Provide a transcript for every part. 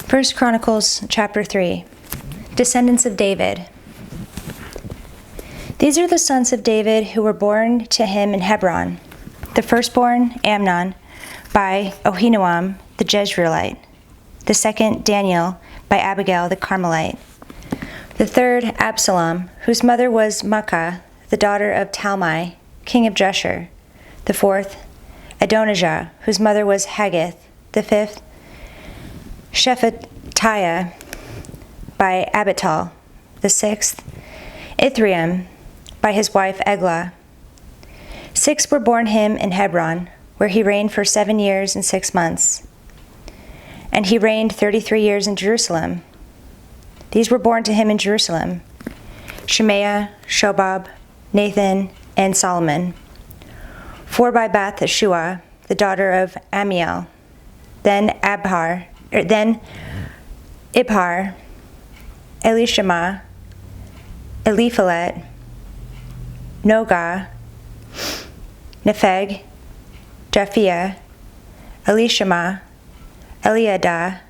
First Chronicles chapter 3. Descendants of David. These are the sons of David who were born to him in Hebron. The firstborn, Amnon, by Ahinoam the Jezreelite. The second, Daniel, by Abigail the Carmelite. The third, Absalom, whose mother was Maacah, the daughter of Talmai, king of Geshur. The fourth, Adonijah, whose mother was Haggith. The fifth, Shephatiah, by Abital. The sixth, Ithream, by his wife Eglah. 6 were born him in Hebron, where he reigned for 7 years and 6 months. And he reigned 33 years in Jerusalem. These were born to him in Jerusalem: Shemaiah, Shobab, Nathan, and Solomon. 4 by Bath-shua, the daughter of Amiel. Then Ibhar, Elishama, Eliphalet, Nogah, Nepheg, Japhia, Elishama, Eliadah,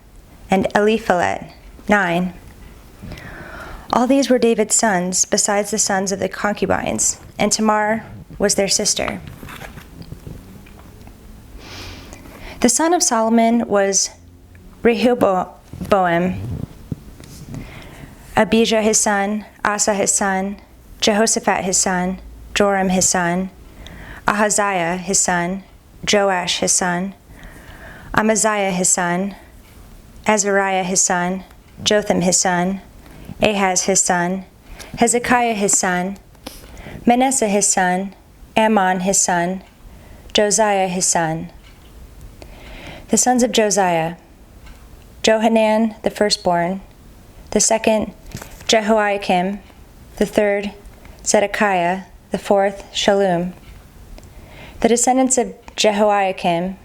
and Eliphalet, 9. All these were David's sons, besides the sons of the concubines, and Tamar was their sister. The son of Solomon was Rehoboam, Abijah his son, Asa his son, Jehoshaphat his son, Joram his son, Ahaziah his son, Joash his son, Amaziah his son, Azariah his son, Jotham his son, Ahaz his son, Hezekiah his son, Manasseh his son, Ammon his son, Josiah his son. The sons of Josiah: Johanan the firstborn, the second, Jehoiakim, the third, Zedekiah, the fourth, Shallum. The descendants of Jehoiakim: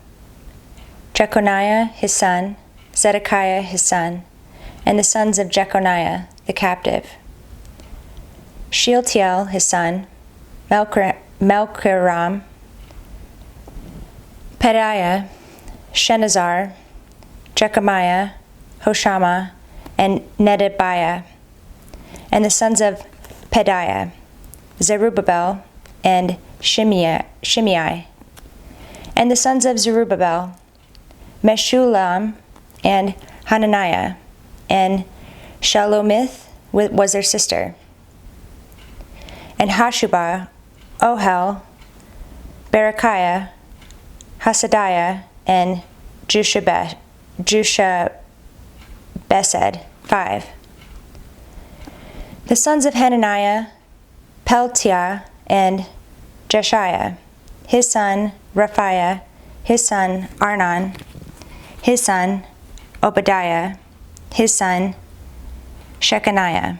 Jeconiah his son, Zedekiah his son, and the sons of Jeconiah the captive: Shealtiel his son, Melchiram, Pedaiah, Shenazar, Jechemiah, Hoshama, and Nedabiah. And the sons of Pedaiah: Zerubbabel and Shimei. And the sons of Zerubbabel: Meshullam and Hananiah, and Shalomith was their sister. And Hashubah, Ohel, Berechiah, Hasadiah, and Jushabesed, 5. The sons of Hananiah: Peltiah and Jeshiah, his son Raphiah, his son Arnon, his son Obadiah, his son Shechaniah.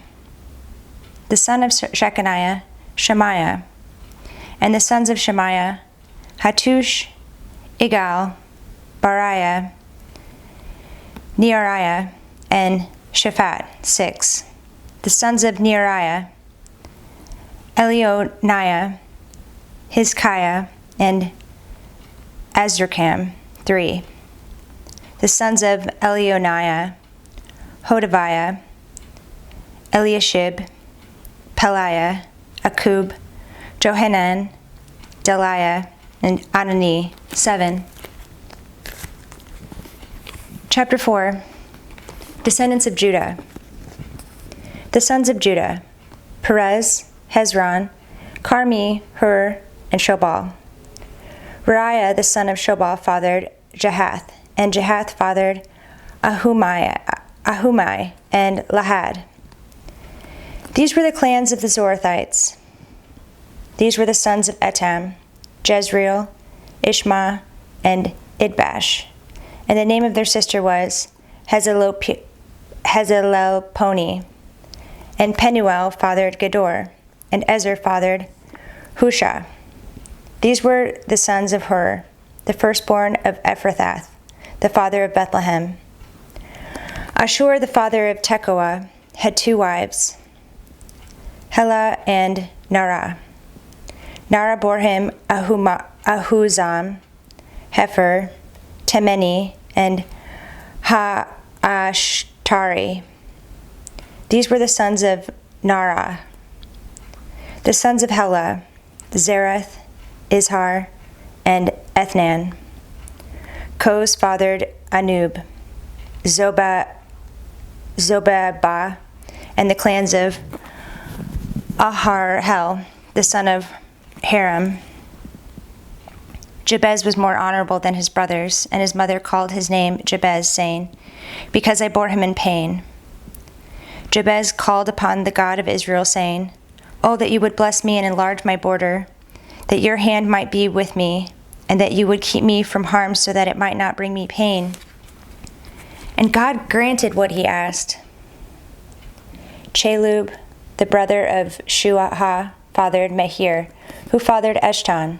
The son of Shechaniah: Shemaiah. And the sons of Shemaiah: Hattush, Igal, Bariah, Neariah, and Shaphat, 6. The sons of Neariah: Elionaiah, Hizkiah, and Azrikam, 3. The sons of Elionaiah: Hodaviah, Eliashib, Peliah, Akub, Johanan, Deliah, and Adoni, 7. Chapter 4. Descendants of Judah. The sons of Judah: Perez, Hezron, Carmi, Hur, and Shobal. Raiah the son of Shobal fathered Jahath, and Jahath fathered Ahumai and Lahad. These were the clans of the Zorathites. These were the sons of Etam: Jezreel, Ishma, and Idbash. And the name of their sister was Hazelelponi. And Penuel fathered Gedor, and Ezer fathered Husha. These were the sons of Hur, the firstborn of Ephrathath, the father of Bethlehem. Ashur, the father of Tekoa, had 2 wives, Helah and Narah. Narah bore him Ahuzam, Hepher, Temeni, and Haashtari. These were the sons of Nara. The sons of Helah, Zereth, Izhar, and Ethnan. Koz fathered Anub, Zobabah, and the clans of Aharhel, the son of Haram. Jabez was more honorable than his brothers, and his mother called his name Jabez, saying, "Because I bore him in pain." Jabez called upon the God of Israel, saying, "Oh, that you would bless me and enlarge my border, that your hand might be with me, and that you would keep me from harm so that it might not bring me pain." And God granted what he asked. Chalub, the brother of Shuah, fathered Mehir, who fathered Eshton.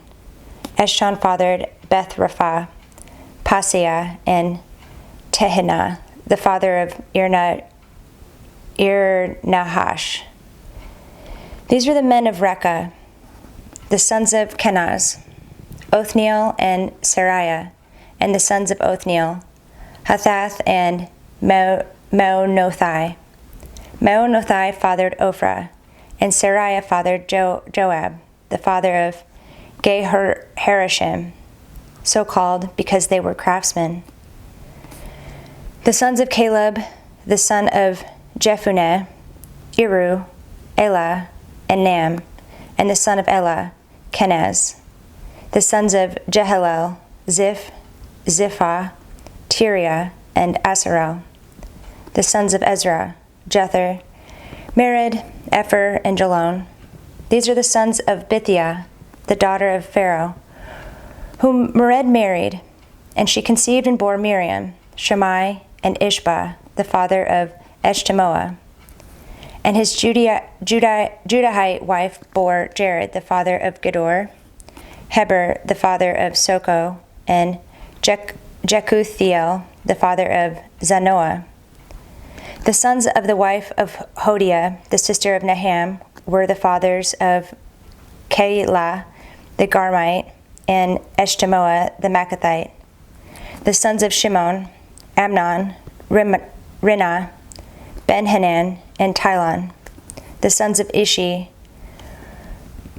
Eshton fathered Beth Rapha, Paseah, and Tehinnah, the father of Ir-Nahash. These were the men of Rekah, the sons of Kenaz, Othniel and Sariah, and the sons of Othniel, Hathath and Meonothai. Meonothai fathered Ophrah, and Sariah fathered Joab, the father of Ge-Harashim, so called because they were craftsmen. The sons of Caleb, the son of Jephunneh, Iru, Elah, and Nam, and the son of Elah, Kenaz. The sons of Jehalel, Ziph, Ziphah, Tiria, and Asarel. The sons of Ezra, Jether, Mered, Epher, and Jalon. These are the sons of Bithiah, the daughter of Pharaoh, whom Mered married, and she conceived and bore Miriam, Shammai, and Ishbah, the father of Eshtemoa. And his Judahite wife bore Jared, the father of Gedor, Heber, the father of Soko, and Jekuthiel, the father of Zanoah. The sons of the wife of Hodiah, the sister of Naham, were the fathers of Keilah, the Garmite, and Eshtemoa, the Maacathite. The sons of Shimon, Amnon, Rinnah, Ben-Hanan, and Tilon. The sons of Ishi,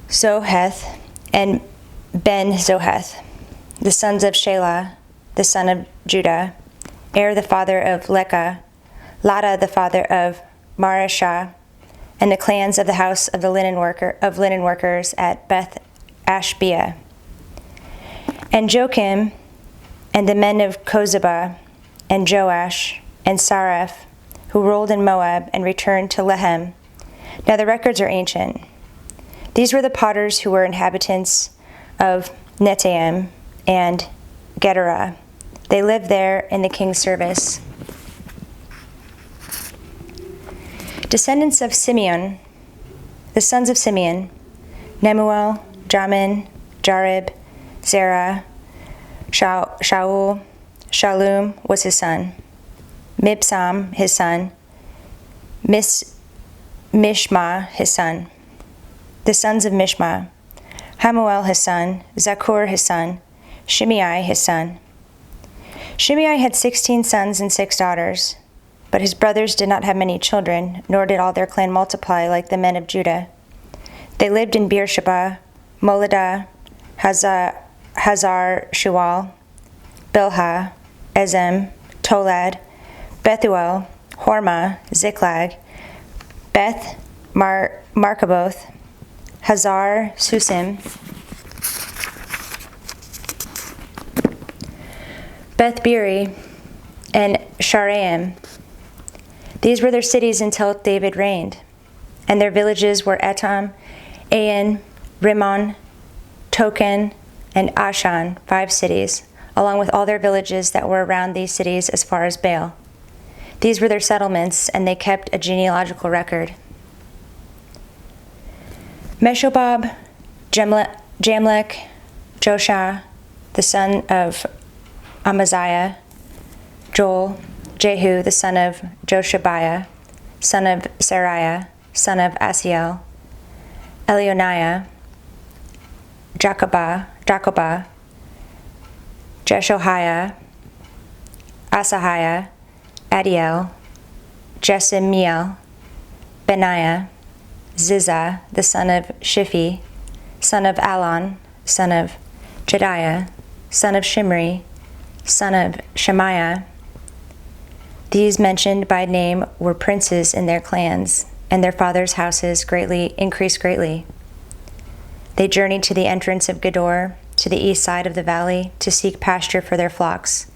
Zoheth, and Ben-Zoheth. The sons of Shelah, the son of Judah, the father of Lekah, Lada, the father of Mareshah, and the clans of the house of the linen workers at Beth Ashbea. And Joachim, and the men of Kozeba, and Joash, and Saraph, who ruled in Moab and returned to Lehem. Now the records are ancient. These were the potters who were inhabitants of Netaim and Gedera. They lived there in the king's service. Descendants of Simeon, the sons of Simeon, Nemuel, Jamin, Jarib, Zerah, Shaul, Shallum was his son, Mibsam his son, Mishma his son. The sons of Mishma, Hamuel his son, Zakur his son, Shimei his son. Shimei had 16 sons and 6 daughters, but his brothers did not have many children, nor did all their clan multiply like the men of Judah. They lived in Beersheba, Moladah, Hazar Shual, Bilhah, Ezem, Tolad, Bethuel, Hormah, Ziklag, Beth Markaboth, Hazar Susim, Beth Biri, and Sharaim. These were their cities until David reigned, and their villages were Etam, Ain, Rimmon, Token, and Ashan, 5 cities, along with all their villages that were around these cities as far as Baal. These were their settlements, and they kept a genealogical record. Meshobab, Jamlech, Joshah, the son of Amaziah, Joel, Jehu, the son of Joshabiah, son of Sariah, son of Asiel, Elionaiah, Jacobah, Jeshoiah, Asahiah, Adiel, Jesimiel, Benaiah, Ziza, the son of Shiphi, son of Alon, son of Jediah, son of Shimri, son of Shemaiah. These mentioned by name were princes in their clans, and their fathers' houses increased greatly. They journeyed to the entrance of Gedor, to the east side of the valley, to seek pasture for their flocks,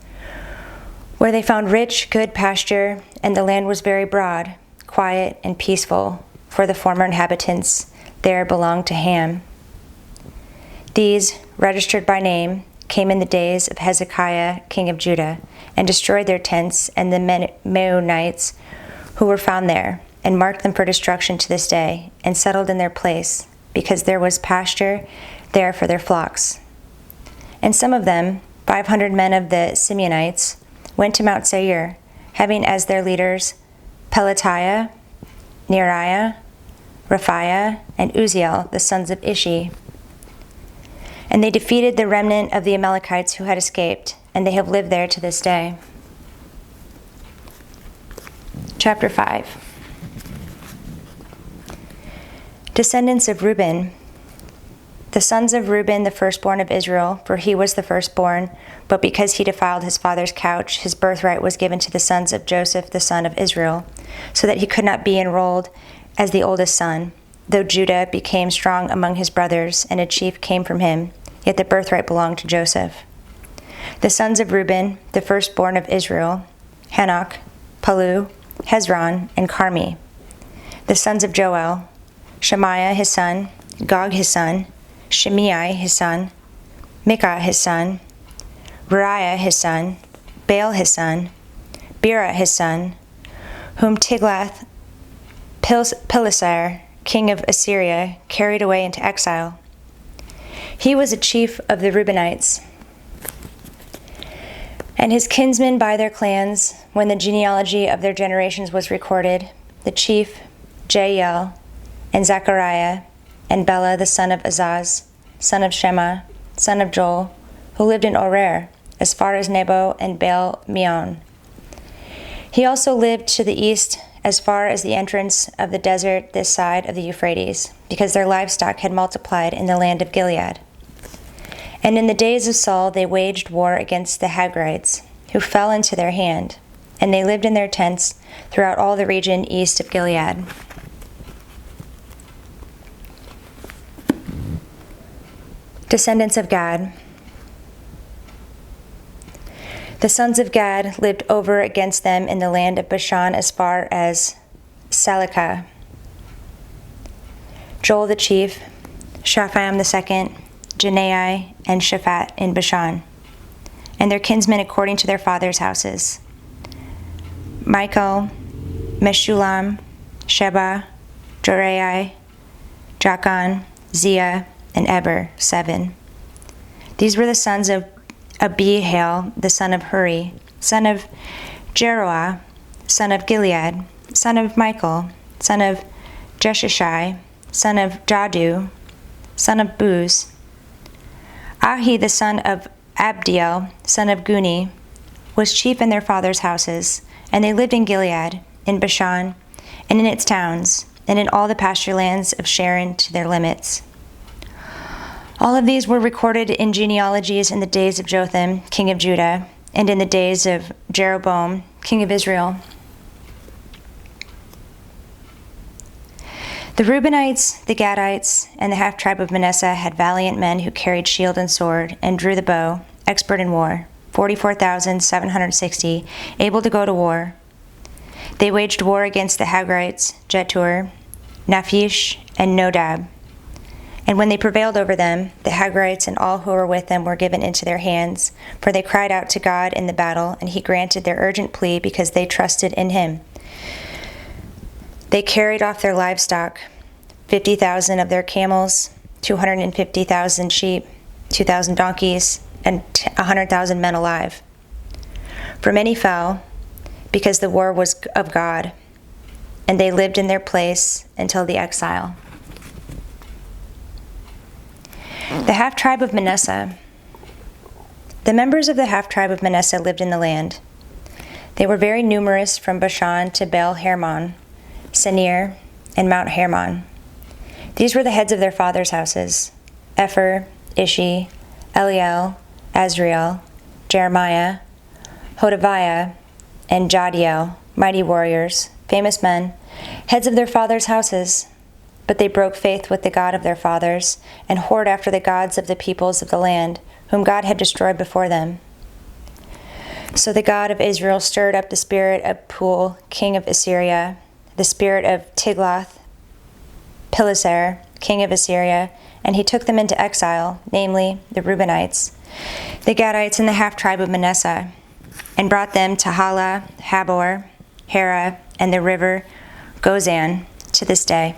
where they found rich, good pasture, and the land was very broad, quiet, and peaceful, for the former inhabitants there belonged to Ham. These, registered by name, came in the days of Hezekiah, king of Judah, and destroyed their tents and the Meunites who were found there, and marked them for destruction to this day, and settled in their place, because there was pasture there for their flocks. And some of them, 500 men of the Simeonites, went to Mount Seir, having as their leaders Pelatiah, Neriah, Raphiah, and Uzziel, the sons of Ishi. And they defeated the remnant of the Amalekites who had escaped, and they have lived there to this day. Chapter 5. Descendants of Reuben. The sons of Reuben, the firstborn of Israel, for he was the firstborn, but because he defiled his father's couch, his birthright was given to the sons of Joseph, the son of Israel, so that he could not be enrolled as the oldest son, though Judah became strong among his brothers, and a chief came from him, yet the birthright belonged to Joseph. The sons of Reuben, the firstborn of Israel, Hanok, Palu, Hezron, and Carmi. The sons of Joel, Shemaiah his son, Gog his son, Shimei his son, Micah his son, Raiah his son, Baal his son, Bera his son, whom Tiglath-Pileser, king of Assyria, carried away into exile. He was a chief of the Reubenites, and his kinsmen by their clans, when the genealogy of their generations was recorded, the chief Jael, and Zechariah, and Bela the son of Azaz, son of Shema, son of Joel, who lived in Orer, as far as Nebo and Baal-Meon. He also lived to the east as far as the entrance of the desert this side of the Euphrates, because their livestock had multiplied in the land of Gilead. And in the days of Saul they waged war against the Hagrites, who fell into their hand, and they lived in their tents throughout all the region east of Gilead. Descendants of God. The sons of Gad lived over against them in the land of Bashan as far as Salecah. Joel the chief, Shaphaim the second, Janai, and Shaphat in Bashan, and their kinsmen according to their fathers' houses: Michael, Meshulam, Sheba, Jorai, Jachan, Zia, and Eber, 7. These were the sons of Abihail, the son of Huri, son of Jeroah, son of Gilead, son of Michael, son of Jeshishai, son of Jadu, son of Buz. Ahi, the son of Abdiel, son of Guni, was chief in their fathers' houses, and they lived in Gilead, in Bashan, and in its towns, and in all the pasture lands of Sharon to their limits. All of these were recorded in genealogies in the days of Jotham, king of Judah, and in the days of Jeroboam, king of Israel. The Reubenites, the Gadites, and the half-tribe of Manasseh had valiant men who carried shield and sword, and drew the bow, expert in war, 44,760, able to go to war. They waged war against the Hagrites, Jetur, Naphish, and Nodab. And when they prevailed over them, the Hagrites and all who were with them were given into their hands, for they cried out to God in the battle, and he granted their urgent plea because they trusted in him. They carried off their livestock, 50,000 of their camels, 250,000 sheep, 2,000 donkeys, and 100,000 men alive. For many fell, because the war was of God, and they lived in their place until the exile. The half-tribe of Manasseh. The members of the half-tribe of Manasseh lived in the land. They were very numerous from Bashan to Baal Hermon, Senir, and Mount Hermon. These were the heads of their fathers' houses: Epher, Ishi, Eliel, Azriel, Jeremiah, Hodaviah, and Jadiel, mighty warriors, famous men, heads of their fathers' houses. But they broke faith with the God of their fathers, and whored after the gods of the peoples of the land, whom God had destroyed before them. So the God of Israel stirred up the spirit of Pul, king of Assyria, the spirit of Tiglath-Pileser, king of Assyria, and he took them into exile, namely the Reubenites, the Gadites, and the half-tribe of Manasseh, and brought them to Hala, Habor, Hara, and the river Gozan to this day.